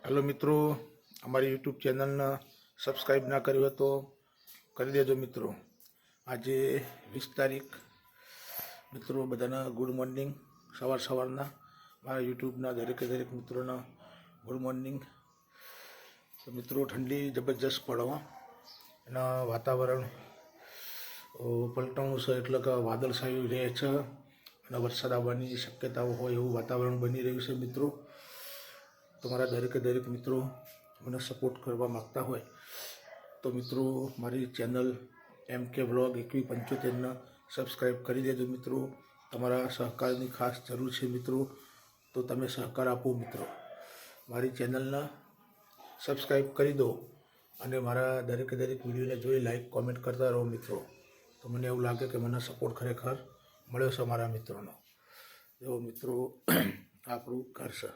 Hello मित्रों, हमारी YouTube channel ने सब्सक्राइब ना કર્યું હોય તો કરી દેજો મિત્રો। આજે 20 તારીખ મિત્રો બધાને ગુડ મોર્નિંગ। સવારના મારા યુટ્યુબના દરેક મિત્રોને ગુડ મોર્નિંગ। તો મિત્રો ઠંડી જબરજસ્ત પડો અને વાતાવરણ પલટાણું છે, એટલે કે વાદળછાયું રહે છે અને વરસાદ આવવાની શક્યતાઓ હોય એવું વાતાવરણ બની રહ્યું છે મિત્રો। તમારા દરેક મિત્રો મને સપોર્ટ કરવા માગતા હોય તો મિત્રો મારી ચેનલ MK વ્લોગ 2175 સબસ્ક્રાઈબ કરી દેજો મિત્રો। તમારા સહકારની ખાસ જરૂર છે મિત્રો, તો તમે સહકાર આપો મિત્રો। મારી ચેનલને સબસ્ક્રાઈબ કરી દો અને મારા દરેક વિડીયોને જોઈ લાઈક કોમેન્ટ કરતા રહો મિત્રો। તો મને એવું લાગે કે મને સપોર્ટ ખરેખર મળ્યો છે મારા મિત્રોનો। જો મિત્રો આપણું ઘર છે।